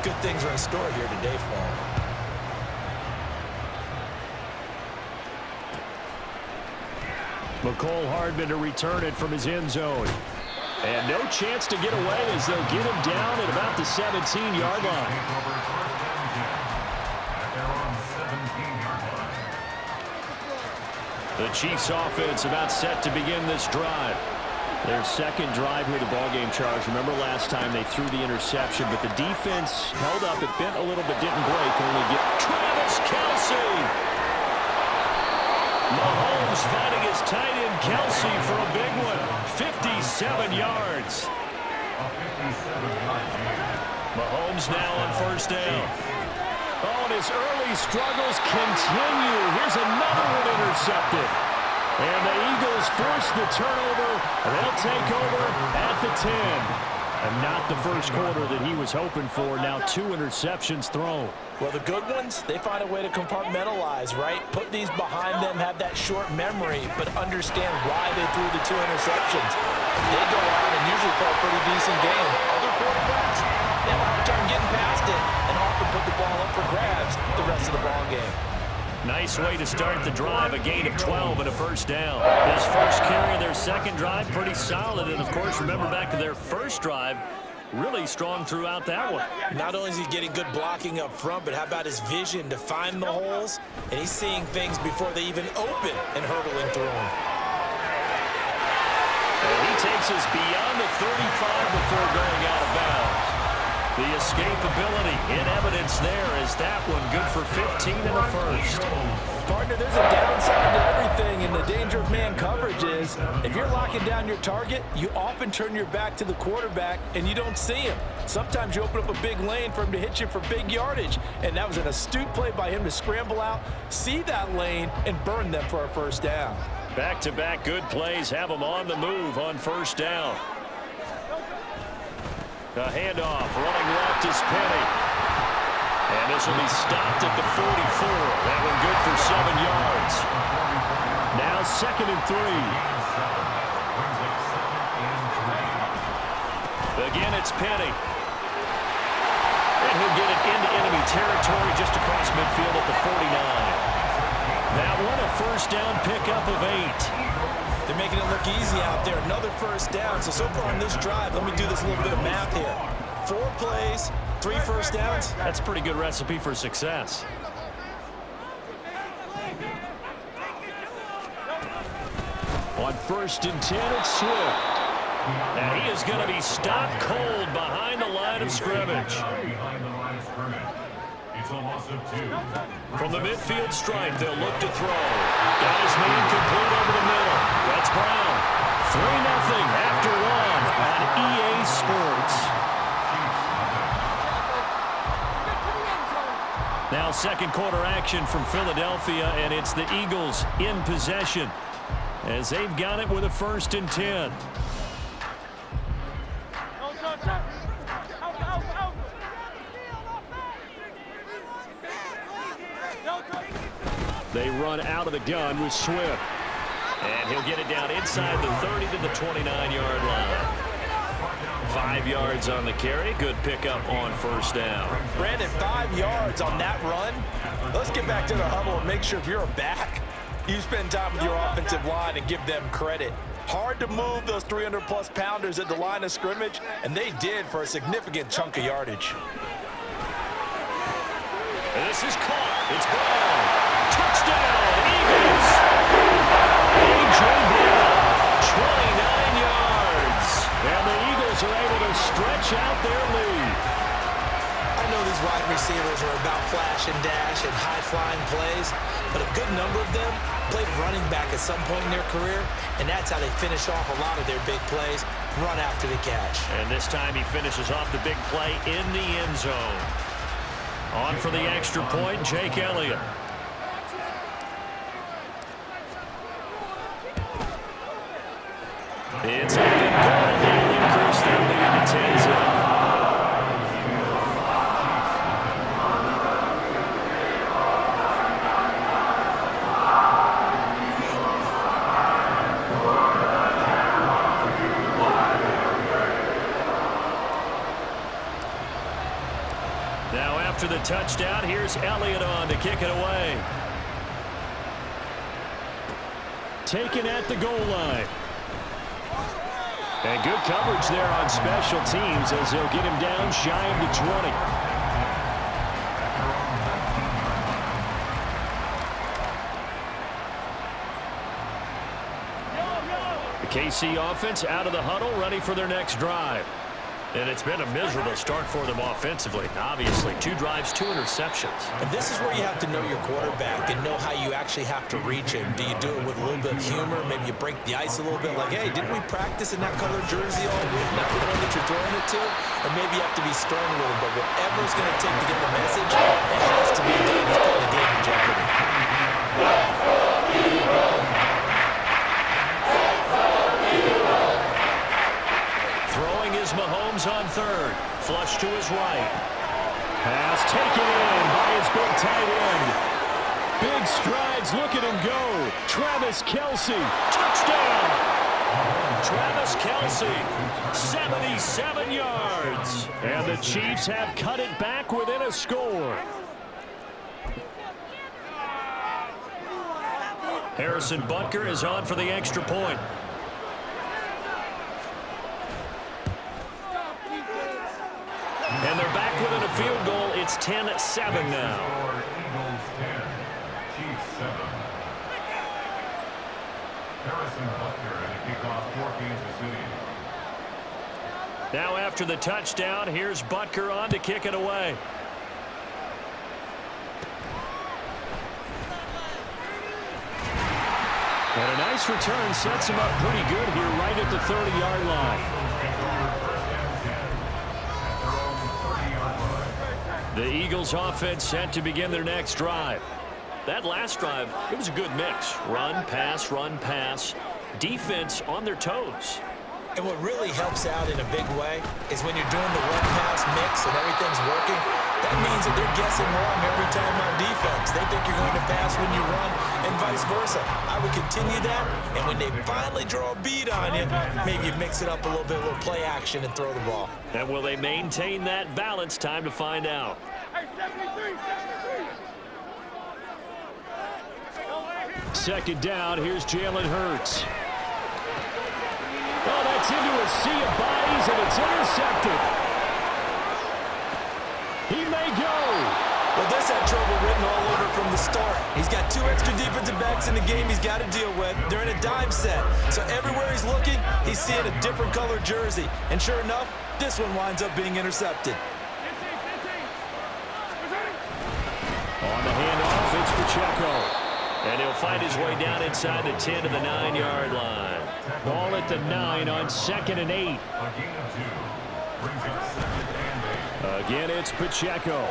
Good things are in store here today for him. McCole Hardman to return it from his end zone. And no chance to get away as they'll get him down at about the 17-yard line. The Chiefs offense about set to begin this drive. Their second drive here, the ballgame, Charles. Remember last time they threw the interception, but the defense held up. It bent a little bit, didn't break. Only get Travis Kelce. Mahomes finding his tight end Kelce for a big one. 57 yards. Mahomes now on first down. Oh, and his early struggles continue. Here's another one intercepted. And the Eagles force the turnover. They'll take over at the 10. And not the first quarter that he was hoping for. Now 2 interceptions thrown. Well, the good ones, they find a way to compartmentalize, right? Put these behind them, have that short memory, but understand why they threw the 2 interceptions. They go out and usually play a pretty decent game. Other quarterbacks, they have a hard time getting past it and often put the ball up for grabs the rest of the ball game. Nice way to start the drive, a gain of 12 and a first down. His first carry of their second drive, pretty solid. And, of course, remember back to their first drive, really strong throughout that one. Not only is he getting good blocking up front, but how about his vision to find the holes? And he's seeing things before they even open and hurdling through them. And he takes us beyond the 35 before going out of bounds. The escapability in evidence there is that one good for 15 in the first. Partner, there's a downside to everything, and the danger of man coverage is if you're locking down your target, you often turn your back to the quarterback and you don't see him. Sometimes you open up a big lane for him to hit you for big yardage, and that was an astute play by him to scramble out, see that lane, and burn them for a first down. Back-to-back good plays have them on the move on first down. The handoff, running left is Penny. And this will be stopped at the 44. That one good for 7 yards. Now 2nd and 3. Again, it's Penny. And he'll get it into enemy territory just across midfield at the 49. That one a first down pickup of 8. They're making it look easy out there. Another first down. So far on this drive, let me do this little bit of math here. 4 plays, 3 first downs. That's a pretty good recipe for success. On 1st and 10, it's Swift. And he is going to be stopped cold behind the line of scrimmage. From the midfield stripe, they'll look to throw. Got his man complete over the middle. That's Brown. 3-0 after 1 on EA Sports. Now 2nd quarter action from Philadelphia, and it's the Eagles in possession as they've got it with a 1st and 10. They run out of the gun with Swift. And he'll get it down inside the 30 to the 29-yard line. 5 yards on the carry. Good pickup on first down. Brandon, 5 yards on that run. Let's get back to the huddle and make sure if you're a back, you spend time with your offensive line and give them credit. Hard to move those 300-plus pounders at the line of scrimmage, and they did for a significant chunk of yardage. And this is caught. It's Brown. Touchdown, Eagles. A.J. Brown, 29 yards. And the Eagles are able to stretch out their lead. I know these wide receivers are about flash and dash and high-flying plays, but a good number of them played running back at some point in their career, and that's how they finish off a lot of their big plays, run after the catch. And this time he finishes off the big play in the end zone. On for the extra point, Jake Elliott. It's up and good. They'll increase their lead to 10-0. Now after the touchdown, here's Elliott on to kick it away. Taken at the goal line. And good coverage there on special teams as they'll get him down shy of the 20. The KC offense out of the huddle, ready for their next drive. And it's been a miserable start for them offensively. Obviously, 2 drives, 2 interceptions. And this is where you have to know your quarterback and know how you actually have to reach him. Do you do it with a little bit of humor? Maybe you break the ice a little bit, like, hey, didn't we practice in that color jersey all week? Not the one that you're throwing it to? Or maybe you have to be stern with him. But whatever it's going to take to get the message, it has to be done. He's putting the game in jeopardy. Mahomes on third. Flush to his right. Pass taken in by his big tight end. Big strides. Look at him go. Travis Kelce. Touchdown. Travis Kelce. 77 yards. And the Chiefs have cut it back within a score. Harrison Butker is on for the extra point. And they're back within a field goal. It's 10-7 now. Eagles 10, Chiefs 7. Harrison Butker and a kickoff for Kansas City. Now after the touchdown, here's Butker on to kick it away. And a nice return sets him up pretty good here right at the 30-yard line. The Eagles offense set to begin their next drive. That last drive, it was a good mix. Run, pass, defense on their toes. And what really helps out in a big way is when you're doing the run-pass mix and everything's working, that means that they're guessing wrong every time on defense. They think you're going to pass when you run and vice versa. I would continue that, and when they finally draw a bead on you, maybe you mix it up a little bit, a little play action, and throw the ball. And will they maintain that balance? Time to find out. Second down, here's Jalen Hurts. Oh, that's into a sea of bodies, and it's intercepted. He may go. Well, this had trouble written all over from the start. He's got 2 extra defensive backs in the game he's got to deal with. They're in a dime set. So everywhere he's looking, he's seeing a different color jersey. And sure enough, this one winds up being intercepted. On the handoff, it's Pacheco. And he'll find his way down inside the 10 to the 9-yard line. Ball at the 9 on 2nd and 8. Again, it's Pacheco.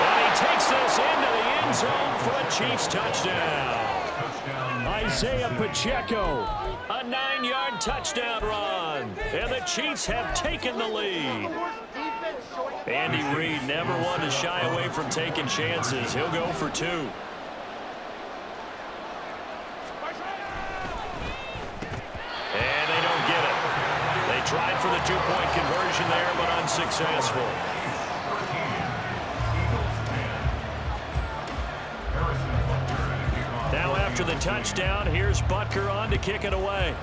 And he takes this into the end zone for a Chiefs touchdown. Isaiah Pacheco. A 9-yard touchdown run. And the Chiefs have taken the lead. Andy Reid never one to shy away from taking chances. He'll go for 2. And they don't get it. They tried for the 2-point conversion there, but unsuccessful. Now after the touchdown, here's Butker on to kick it away.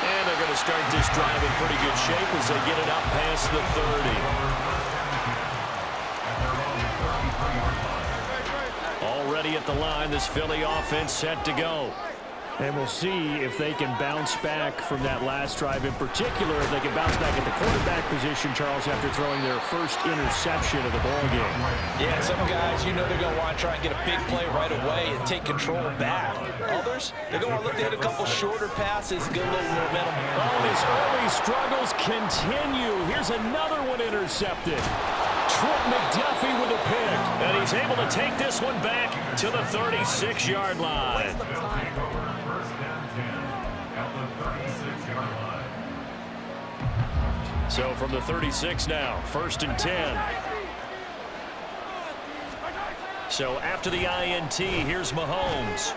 And they're going to start this drive in pretty good shape as they get it up past the 30. Already at the line, this Philly offense set to go. And we'll see if they can bounce back from that last drive. In particular, if they can bounce back at the quarterback position, Charles, after throwing their first interception of the ballgame. Yeah, some guys, you know they're going to want to try and get a big play right away and take control back. Others, they're going to look to hit a couple shorter passes, get a little momentum. Oh, his early struggles continue. Here's another one intercepted. Trent McDuffie with a pick. And he's able to take this one back to the 36-yard line. So from the 36 now, 1st and 10. So after the INT, here's Mahomes.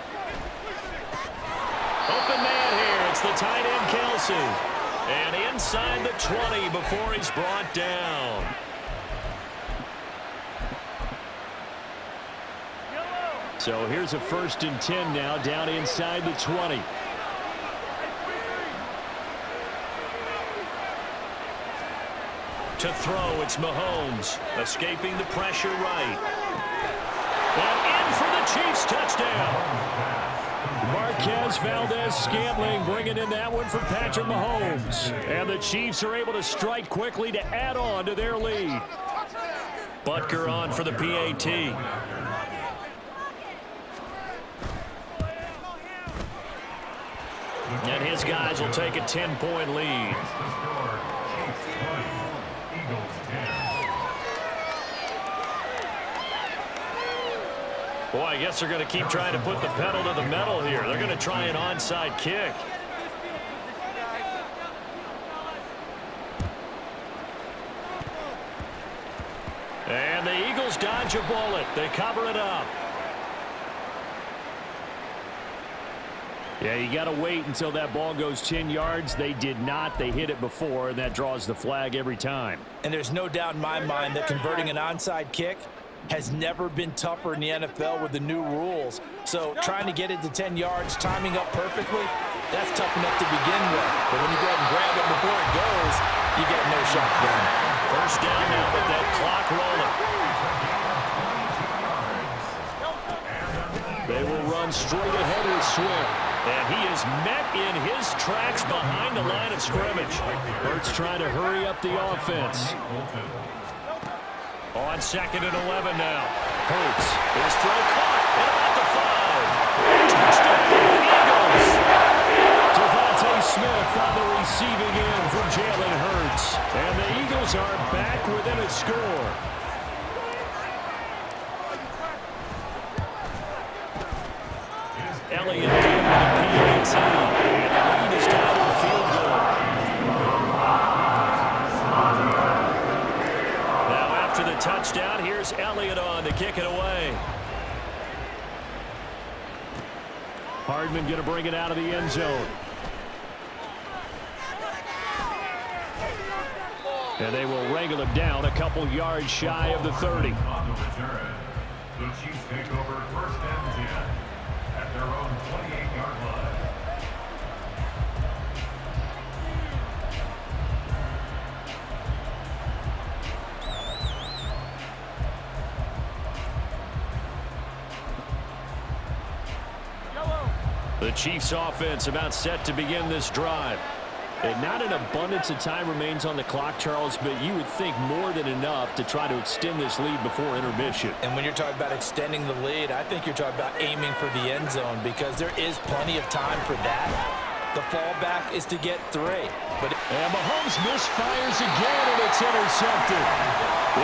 Open man here. It's the tight end, Kelsey. And inside the 20 before he's brought down. So here's a 1st and 10 now, down inside the 20. To throw, it's Mahomes, escaping the pressure right. And in for the Chiefs touchdown. Marquez Valdez-Scantling bringing in that one for Patrick Mahomes. And the Chiefs are able to strike quickly to add on to their lead. Butker on for the PAT. And his guys will take a 10-point lead. Boy, I guess they're going to keep trying to put the pedal to the metal here. They're going to try an onside kick. And the Eagles dodge a bullet. They cover it up. Yeah, you got to wait until that ball goes 10 yards. They did not. They hit it before, and that draws the flag every time. And there's no doubt in my mind that converting an onside kick has never been tougher in the NFL with the new rules. So trying to get it to 10 yards, timing up perfectly, that's tough enough to begin with. But when you go ahead and grab it before it goes, you get no shot then. First down now with that clock rolling. They will run straight ahead with Swift. And he is met in his tracks behind the line of scrimmage. Hurts trying to hurry up the offense. On 2nd and 11 now. Hurts. His throw caught at about the 5. Touchdown, Eagles. Devontae Smith on the receiving end from Jalen Hurts. And the Eagles are back within a score. Elliott with the PAT. And the lead is down to the field goal. Now after the touchdown, here's Elliott on to kick it away. Hardman going to bring it out of the end zone. And they will wrangle him down a couple yards shy of the 30. On the return, the Chiefs take over 1st and 10 at their own 28-yard line. The Chiefs offense about set to begin this drive. And not an abundance of time remains on the clock, Charles, but you would think more than enough to try to extend this lead before intermission. And when you're talking about extending the lead, I think you're talking about aiming for the end zone because there is plenty of time for that. The fallback is to get 3. And Mahomes misfires again, and it's intercepted.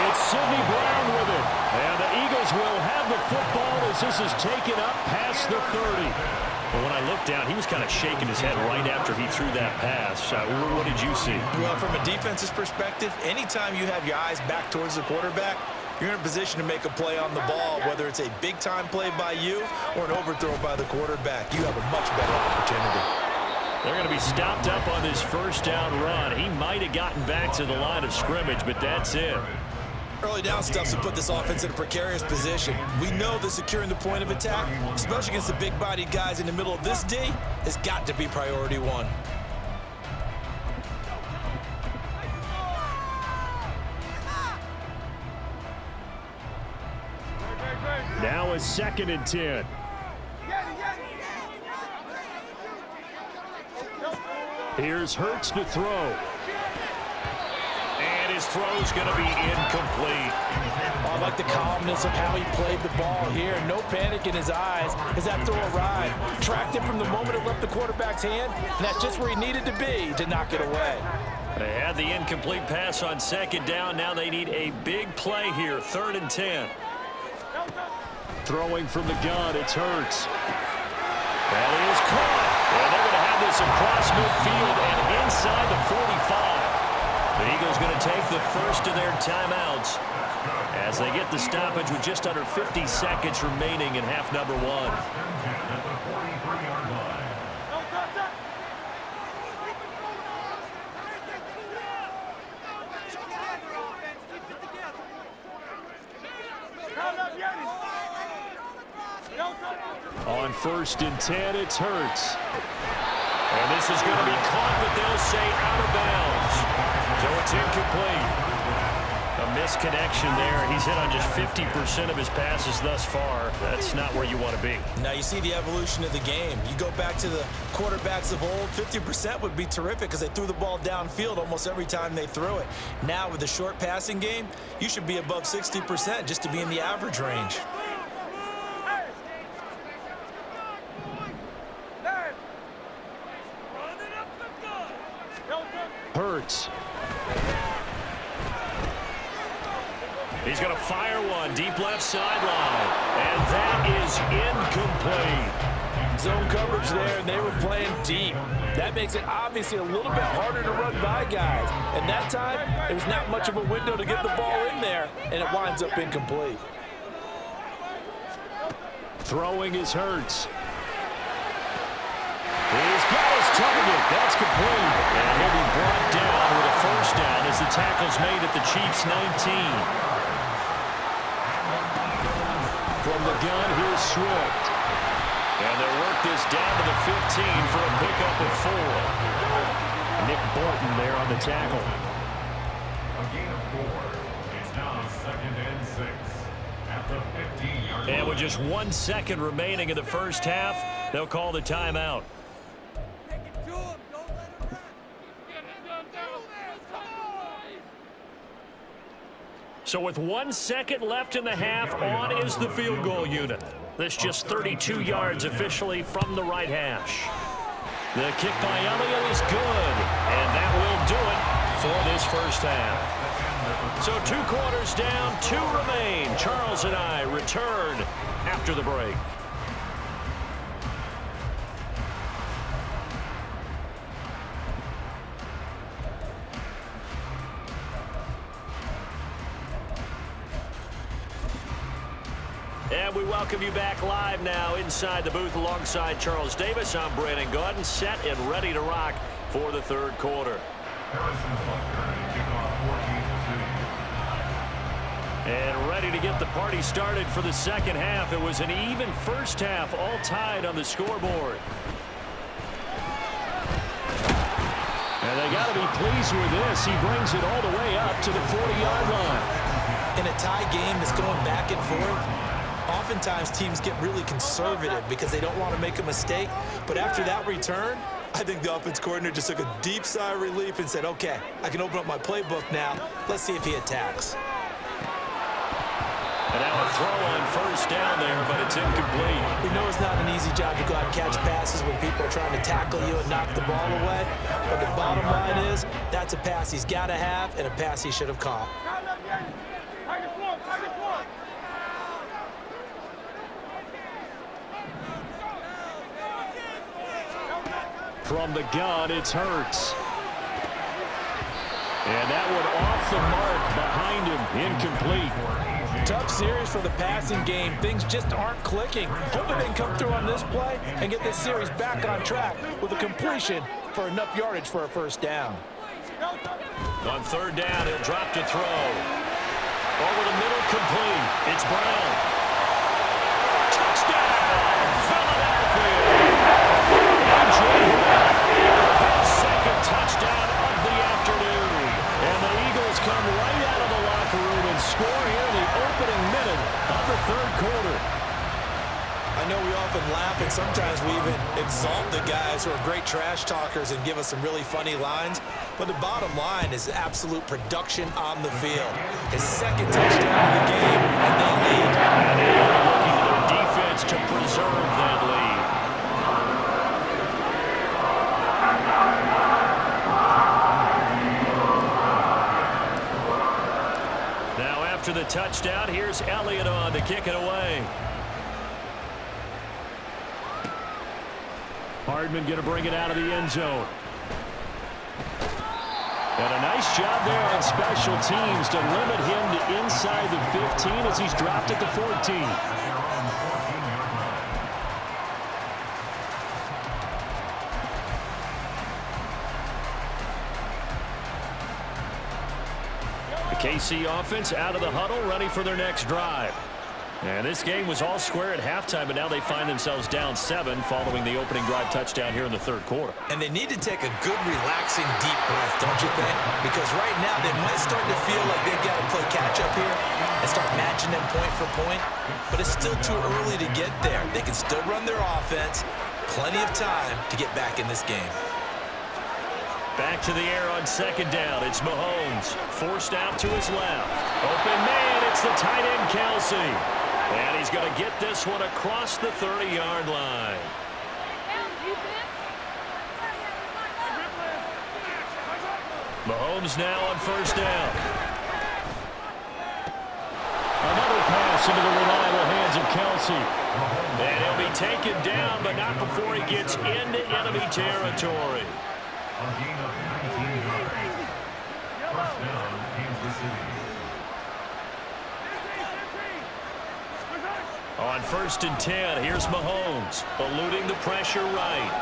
It's Sidney Brown with it. And the Eagles will have the football as this is taken up past the 30. But when I looked down, he was kind of shaking his head right after he threw that pass. What did you see? Well, from a defense's perspective, anytime you have your eyes back towards the quarterback, you're in a position to make a play on the ball, whether it's a big-time play by you or an overthrow by the quarterback. You have a much better opportunity. They're going to be stopped up on this first down run. He might have gotten back to the line of scrimmage, but that's it. Early down stuff to put this offense in a precarious position. We know that securing the point of attack, especially against the big-bodied guys in the middle of this D, has got to be priority 1. Now a 2nd and 10. Here's Hurts to throw. And his throw's going to be incomplete. Oh, I like the calmness of how he played the ball here. No panic in his eyes as that throw arrived. Tracked it from the moment it left the quarterback's hand, and that's just where he needed to be to knock it away. They had the incomplete pass on 2nd down. Now they need a big play here, 3rd and 10. Throwing from the gun, it's Hurts. That is caught. And they're going to have this across midfield and inside the 45. The Eagles going to take the first of their timeouts as they get the stoppage with just under 50 seconds remaining in half number 1. first and 10. It's Hurts. And this is going to be caught, but they'll say out of bounds. So it's incomplete. A misconnection there. He's hit on just 50% of his passes thus far. That's not where you want to be. Now you see the evolution of the game. You go back to the quarterbacks of old, 50% would be terrific because they threw the ball downfield almost every time they threw it. Now with the short passing game, you should be above 60% just to be in the average range. Hurts. He's going to fire one deep left sideline. And that is incomplete. Zone coverage there, and they were playing deep. That makes it obviously a little bit harder to run by guys. And that time, there was not much of a window to get the ball in there, and it winds up incomplete. Throwing is Hurts. He's got his target. That's complete. And he'll be brought down with a first down as the tackle's made at the Chiefs' 19. From the gun, here's Swift. And they'll work this down to the 15 for a pickup of 4. Nick Bolton there on the tackle. A gain of 4. It's now 2nd and 6 at the 15-yard line. And with just 1 second remaining in the first half, they'll call the timeout. So with 1 second left in the half, on is the field goal unit. This just 32 yards officially from the right hash. The kick by Elliott is good, and that will do it for this first half. So 2 quarters down, 2 remain. Charles and I return after the break. And we welcome you back live now inside the booth alongside Charles Davis. I'm Brandon Gaudin, set and ready to rock for the third quarter. And ready to get the party started for the second half. It was an even first half, all tied on the scoreboard. And they got to be pleased with this. He brings it all the way up to the 40-yard line. In a tie game that's going back and forth, oftentimes teams get really conservative because they don't want to make a mistake. But after that return, I think the offense coordinator just took a deep sigh of relief and said, okay, I can open up my playbook now. Let's see if he attacks. And now a throw on first down there, but it's incomplete. We know it's not an easy job to go out and catch passes when people are trying to tackle you and knock the ball away. But the bottom line is, that's a pass he's got to have and a pass he should have caught. From the gun, it's Hurts. And that one off the mark behind him, incomplete. Tough series for the passing game. Things just aren't clicking. Hoping they can come through on this play and get this series back on track with a completion for enough yardage for a first down. On third down, he'll drop to throw. Over the middle, complete. It's Brown. Touchdown, Philadelphia. His second touchdown of the afternoon. And the Eagles come right out of the locker room and score here in the opening minute of the third quarter. I know we often laugh and sometimes we even exalt the guys who are great trash talkers and give us some really funny lines. But the bottom line is absolute production on the field. His second touchdown of the game, and they lead. And they are looking at their defense to preserve that lead. Now after the touchdown, here's Elliott on to kick it away. Hardman going to bring it out of the end zone. And a nice job there on special teams to limit him to inside the 15 as he's dropped at the 14. The KC offense out of the huddle, ready for their next drive. And this game was all square at halftime, but now they find themselves down 7 following the opening drive touchdown here in the third quarter. And they need to take a good, relaxing, deep breath, don't you think? Because right now they might start to feel like they've got to play catch-up here and start matching them point for point. But it's still too early to get there. They can still run their offense. Plenty of time to get back in this game. Back to the air on second down. It's Mahomes. Forced out to his left. Open man. It's the tight end, Kelsey. And he's going to get this one across the 30-yard line. Mahomes now on first down. Another pass into the reliable hands of Kelsey. And he'll be taken down, but not before he gets into enemy territory. A gain of 19 yards. First down, Kansas City. On 1st and 10, here's Mahomes, eluding the pressure right.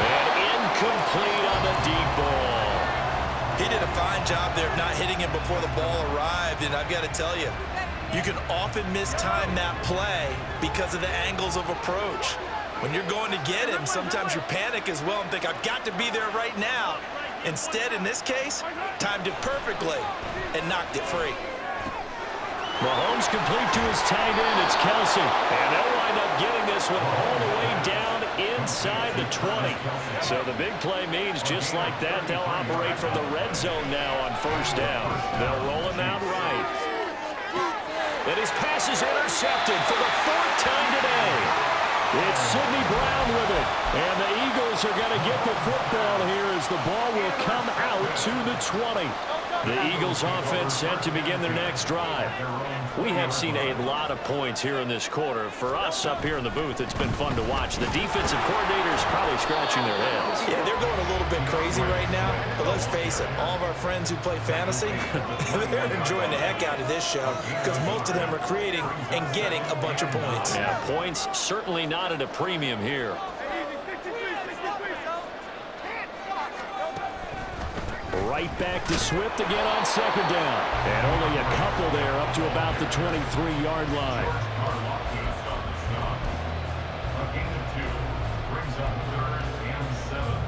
And incomplete on the deep ball. He did a fine job there of not hitting him before the ball arrived, and I've got to tell you, you can often mistime that play because of the angles of approach. When you're going to get him, sometimes you panic as well and think, I've got to be there right now. Instead, in this case, timed it perfectly and knocked it free. Mahomes complete to his tight end. It's Kelsey. And they'll wind up getting this one all the way down inside the 20. So the big play means just like that, they'll operate from the red zone now on first down. They'll roll him out right. And his pass is intercepted for the 4th time today. It's Sidney Brown with it. And the Eagles are going to get the football here as the ball will come out to the 20. The Eagles offense set to begin their next drive. We have seen a lot of points here in this quarter. For us up here in the booth, it's been fun to watch. The defensive coordinators probably scratching their heads. Yeah, they're going a little bit crazy right now. But let's face it, all of our friends who play fantasy, they're enjoying the heck out of this show because most of them are creating and getting a bunch of points. Yeah, points certainly not at a premium here. Right back to Swift again on second down. And only a couple there up to about the 23-yard line. A gain of 2 brings up 3rd and 7.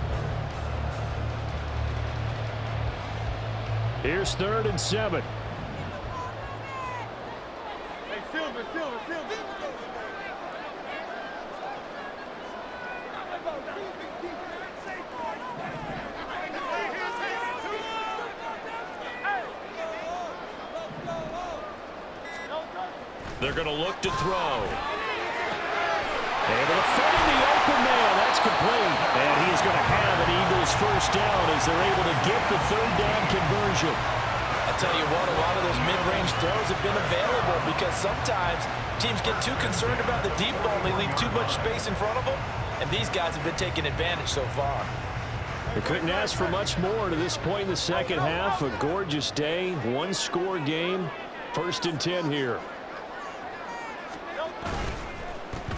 Here's 3rd and 7. Hey, Silver. They're going to look to throw. Able to find the open man. That's complete. And he is going to have an Eagles first down as they're able to get the 3rd down conversion. I tell you what, a lot of those mid-range throws have been available because sometimes teams get too concerned about the deep ball and they leave too much space in front of them. And these guys have been taking advantage so far. They couldn't ask for much more to this point in the second half. A gorgeous day, one-score game. 1st and 10 here.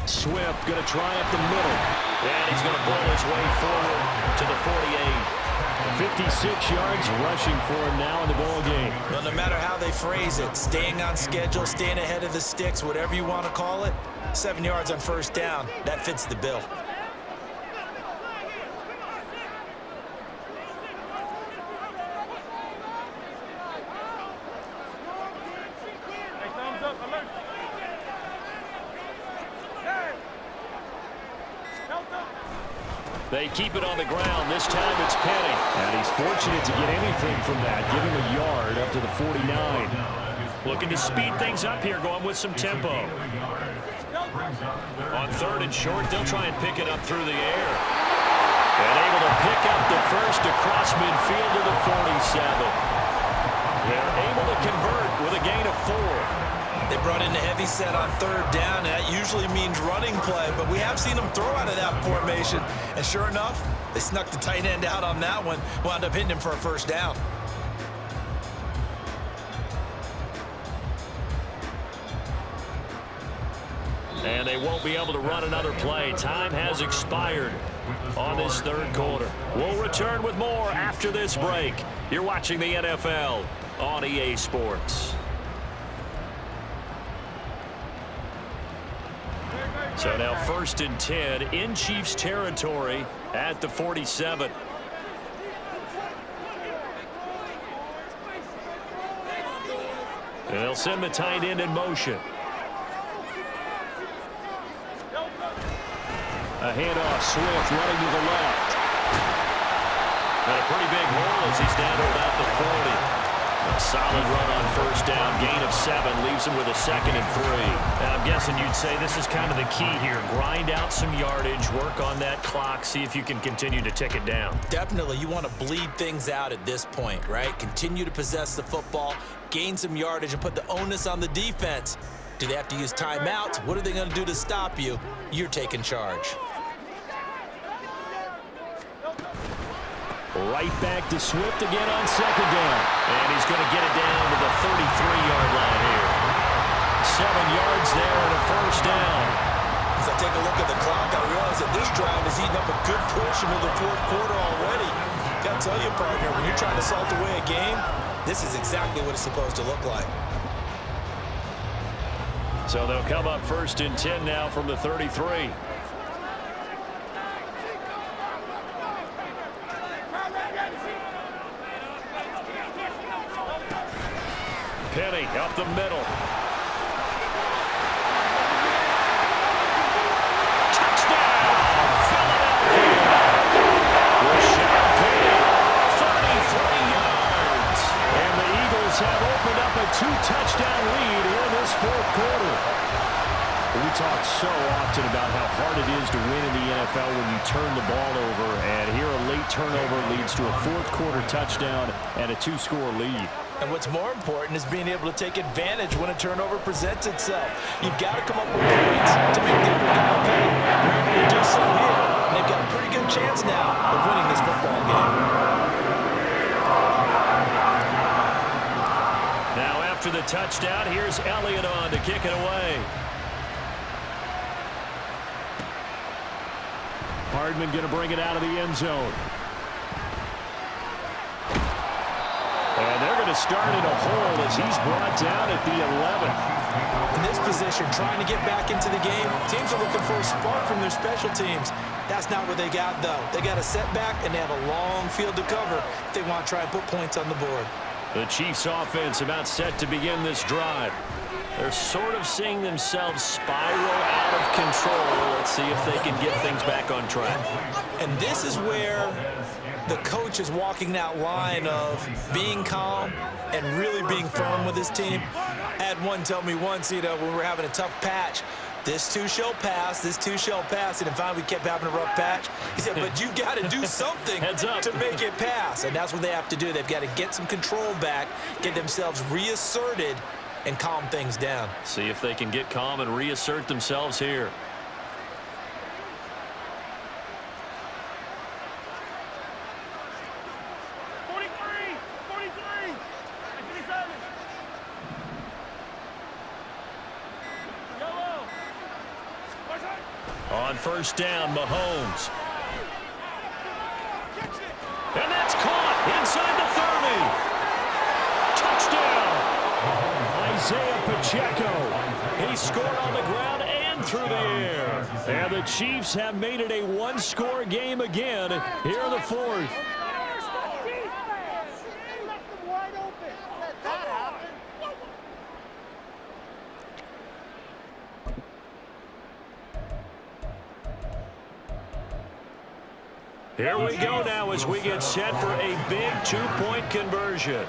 Swift going to try up the middle. And he's going to blow his way forward to the 48. 56 yards rushing for him now in the ball game. Well, no matter how they phrase it, staying on schedule, staying ahead of the sticks, whatever you want to call it, 7 yards on first down, that fits the bill. They keep it on the ground. This time it's Penny. And he's fortunate to get anything from that. Give him a yard up to the 49. Looking to speed things up here, going with some tempo. On 3rd and short, they'll try and pick it up through the air. And able to pick up the first across midfield to the 47. They're able to convert with a gain of 4. They brought in the heavy set on 3rd down, and that usually means running play, but we have seen them throw out of that formation. And sure enough, they snuck the tight end out on that one, wound up hitting him for a first down. And they won't be able to run another play. Time has expired on this 3rd quarter. We'll return with more after this break. You're watching the NFL on EA Sports. So now 1st and 10 in Chiefs territory at the 47. And they'll send the tight end in motion. A handoff, Swift running to the left. And a pretty big hole as he's down to about the 40. A solid run on 1st down, gain of 7, leaves him with a 2nd and 3. And I'm guessing you'd say this is kind of the key here. Grind out some yardage, work on that clock, see if you can continue to tick it down. Definitely, you want to bleed things out at this point, right? Continue to possess the football, gain some yardage, and put the onus on the defense. Do they have to use timeouts? What are they going to do to stop you? You're taking charge. Right back to Swift again on 2nd down. And he's going to get it down to the 33-yard line here. 7 yards there and a 1st down. As I take a look at the clock, I realize that this drive is eating up a good portion of the 4th quarter already. Got to tell you, partner, when you're trying to salt away a game, this is exactly what it's supposed to look like. So they'll come up 1st and 10 now from the 33. Penny up the middle. Touchdown, Philadelphia. Rashad Penny, 33 yards. And the Eagles have opened up a 2-touchdown lead here in this 4th quarter. We talk so often about how hard it is to win in the NFL when you turn the ball over. And here a late turnover leads to a 4th quarter touchdown and a 2-score lead. And what's more important is being able to take advantage when a turnover presents itself. You've got to come up with points to make the other guy pay. They're able to do so here, and they've got a pretty good chance now of winning this football game. Now after the touchdown, here's Elliott on to kick it away. Hardman going to bring it out of the end zone. And they're going to start in a hole as he's brought down at the 11. In this position, trying to get back into the game, teams are looking for a spark from their special teams. That's not what they got, though. They got a setback, and they have a long field to cover if they want to try and put points on the board. The Chiefs offense about set to begin this drive. They're sort of seeing themselves spiral out of control. Let's see if they can get things back on track. And this is where the coach is walking that line of being calm and really being firm with his team. I had one tell me once, when we were having a tough patch, this too shall pass, this too shall pass, and finally we kept having a rough patch. He said, but you got to do something to make it pass, and that's what they have to do. They've got to get some control back, get themselves reasserted, and calm things down. See if they can get calm and reassert themselves here. On 1st down, Mahomes. And that's caught inside the 30. Touchdown. Isaiah Pacheco. He scored on the ground and through the air. And the Chiefs have made it a 1-score game again here in the 4th. Here we go now as we get set for a big 2-point conversion.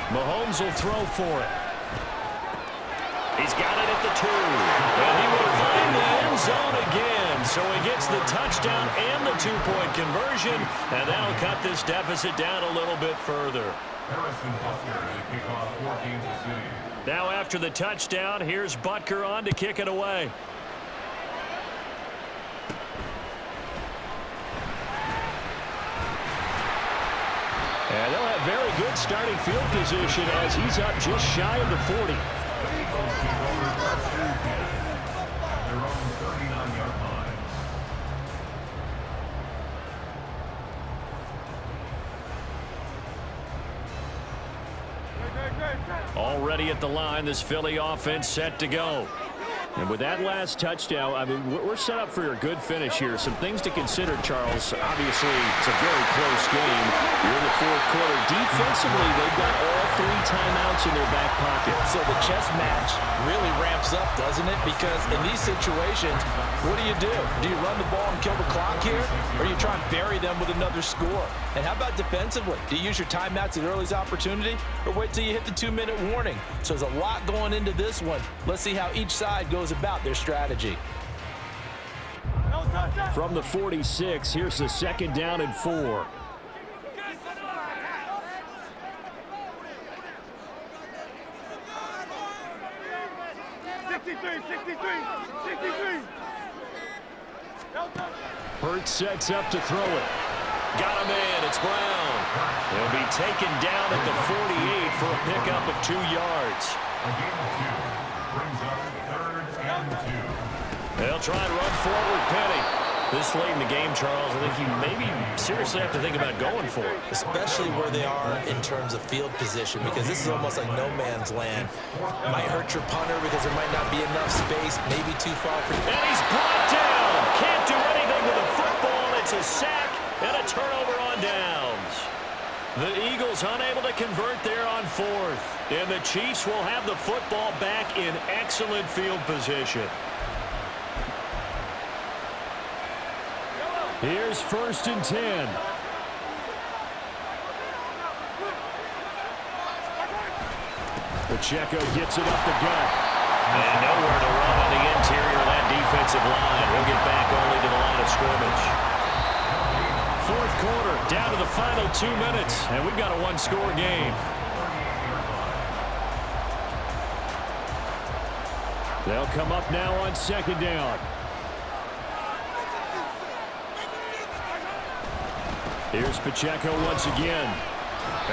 Mahomes will throw for it. He's got it at the 2. And he will find the end zone again. So he gets the touchdown and the 2-point conversion. And that'll cut this deficit down a little bit further. Now after the touchdown, here's Butker on to kick it away. And they'll have very good starting field position as he's up just shy of the 40. Already at the line, this Philly offense set to go. And with that last touchdown, I mean, we're set up for a good finish here. Some things to consider, Charles. Obviously, it's a very close game. You're in the fourth quarter. Defensively, they've got all 3 timeouts in their back pocket. So the chess match really ramps up, doesn't it? Because in these situations, what do? Do you run the ball and kill the clock here? Or you try and bury them with another score? And how about defensively? Do you use your timeouts at earliest opportunity? Or wait till you hit the 2-minute warning? So there's a lot going into this one. Let's see how each side goes about their strategy. From the 46, here's the 2nd down and 4. Hurts sets up to throw it. Got him in. It's Brown. He'll be taken down at the 48 for a pickup of 2 yards. A gain of 2 brings up 3rd and 2. They'll try and run forward, Penny. This late in the game, Charles, I think you maybe seriously have to think about going for it. Especially where they are in terms of field position, because this is almost like no man's land. Might hurt your punter because there might not be enough space, maybe too far for you. And he's brought down. Can't do anything with a football. It's a sack and a turnover on downs. The Eagles unable to convert there on 4th. And the Chiefs will have the football back in excellent field position. Here's 1st and 10. Pacheco gets it up the gut. And nowhere to run on the interior of that defensive line. He'll get back only to the line of scrimmage. 4th quarter, down to the final 2 minutes, and we've got a 1-score game. They'll come up now on 2nd down. Here's Pacheco once again.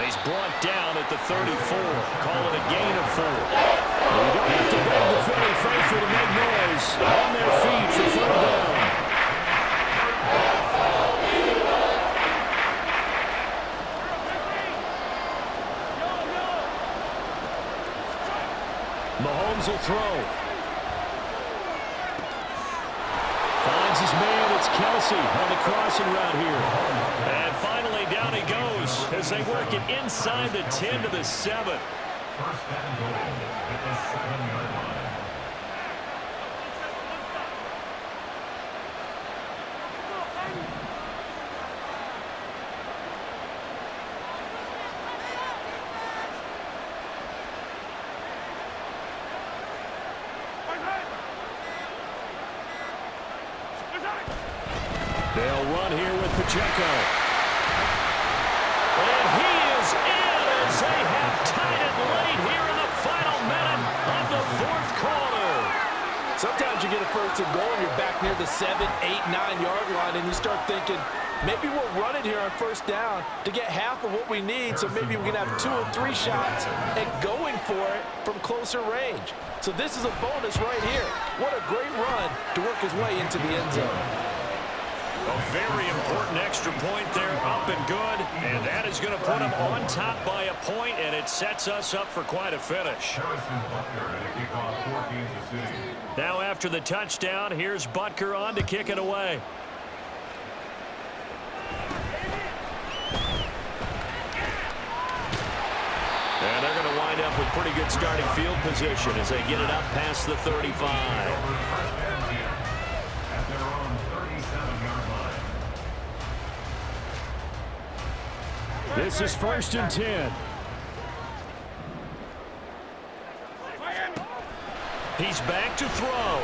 He's brought down at the 34. Call it a gain of 4. Well, you don't have to beg the Philly faithful to make noise. On their feet for 3rd down. Mahomes will throw. Finds his man. It's Kelsey on the crossing route here. And finally down he goes as they work it inside the 10 to the 7. 1st and goal at the 7-yard line. They'll run here with Pacheco. And he is in as they have tied it late here in the final minute of the 4th quarter. Sometimes you get a 1st and goal and you're back near the 7, 8, 9-yard line, and you start thinking, maybe we'll run it here on 1st down to get half of what we need, so maybe we can have 2 or 3 shots and going for it from closer range. So this is a bonus right here. What a great run to work his way into the end zone. A very important extra point there, up and good, and that is going to put them on top by a point, and it sets us up for quite a finish. Now after the touchdown, here's Butker on to kick it away. And they're going to wind up with pretty good starting field position as they get it up past the 35. This is 1st and 10. He's back to throw.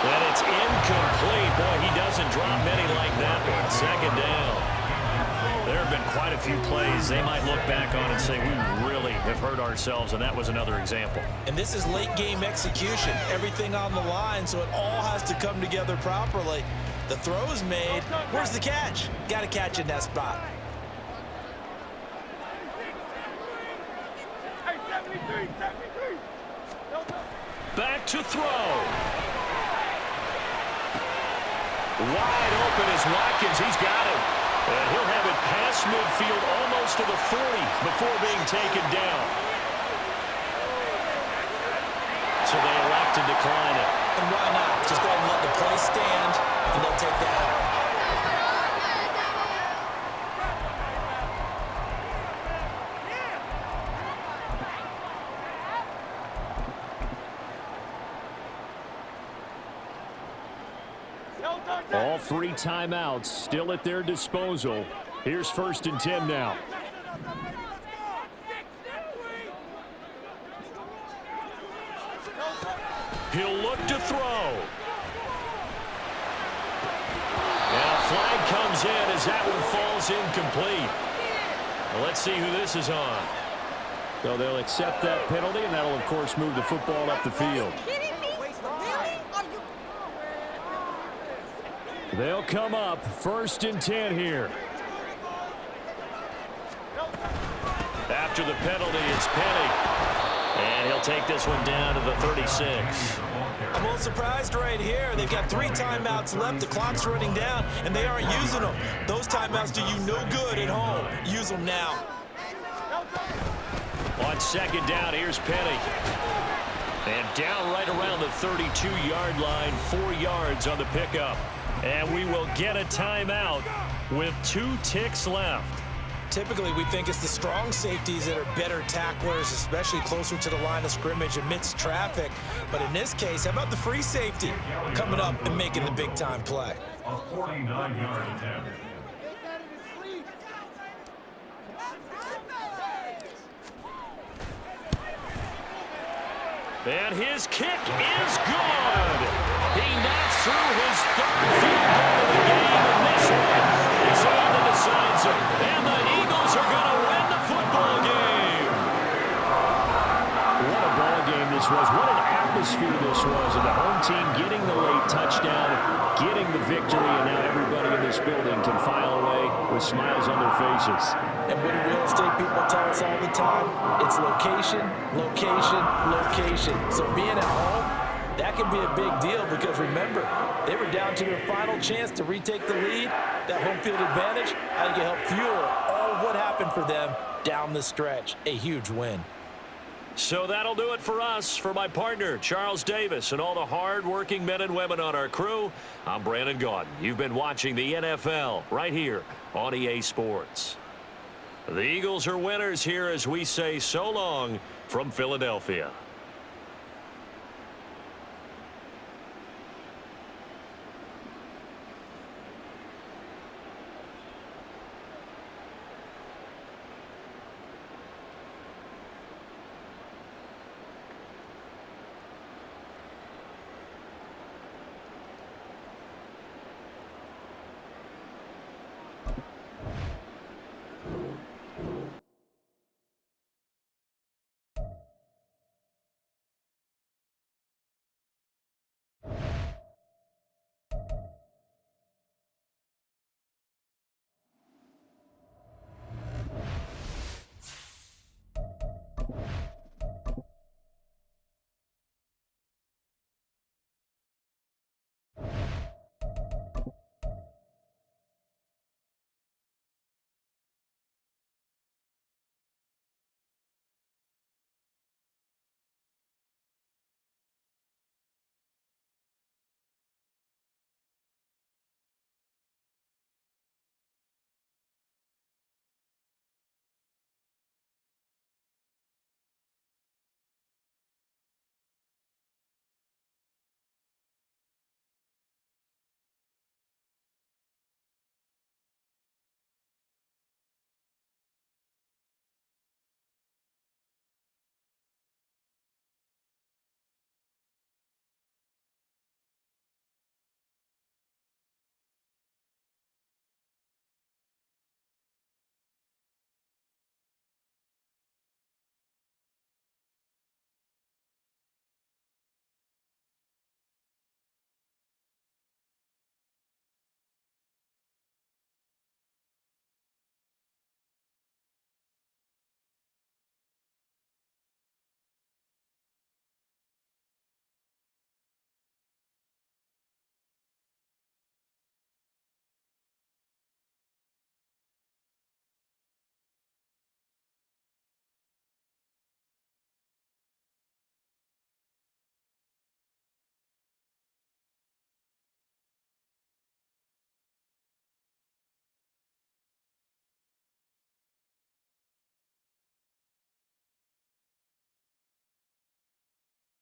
And it's incomplete. Boy, he doesn't drop many like that one. 2nd down. There have been quite a few plays they might look back on and say, we really have hurt ourselves, and that was another example. And this is late game execution. Everything on the line, so it all has to come together properly. The throw's made. Where's the catch? Got to catch in that spot. Back to throw. Wide open is Watkins. He's got it. And he'll have it past midfield almost to the 40. before being taken down. So they elect to decline it. And why not? Just go ahead and let the play stand, and they'll take that out. All 3 timeouts still at their disposal. Here's 1st and 10 now. He'll look to throw. And a flag comes in as that one falls incomplete. Well, let's see who this is on. So they'll accept that penalty, and that'll, of course, move the football up the field. They'll come up 1st and 10 here. After the penalty, it's Penny. And he'll take this one down to the 36. I'm a little surprised right here. They've got 3 timeouts left. The clock's running down, and they aren't using them. Those timeouts do you no good at home. Use them now. On 2nd down, here's Penny. And down right around the 32-yard line, 4 yards on the pickup. And we will get a timeout with 2 ticks left. Typically, we think it's the strong safeties that are better tacklers, especially closer to the line of scrimmage amidst traffic. But in this case, how about the free safety coming up and making the big-time play? A 49-yard attempt. And his kick is good. He knocks through his 3rd field goal of the game, and this one is on the decisive. And the Eagles are going to win the football game. What a ball game this was. What an atmosphere this was. And the home team getting the late touchdown, getting the victory, and now everybody in this building can file away with smiles on their faces. And what do real estate people tell us all the time? It's location, location, location. So being at home, that can be a big deal because remember, they were down to their final chance to retake the lead. That home field advantage, I think it helped fuel all of what happened for them down the stretch. A huge win. So that'll do it for us. For my partner, Charles Davis, and all the hard-working men and women on our crew, I'm Brandon Gaudin. You've been watching the NFL right here on EA Sports. The Eagles are winners here as we say so long from Philadelphia.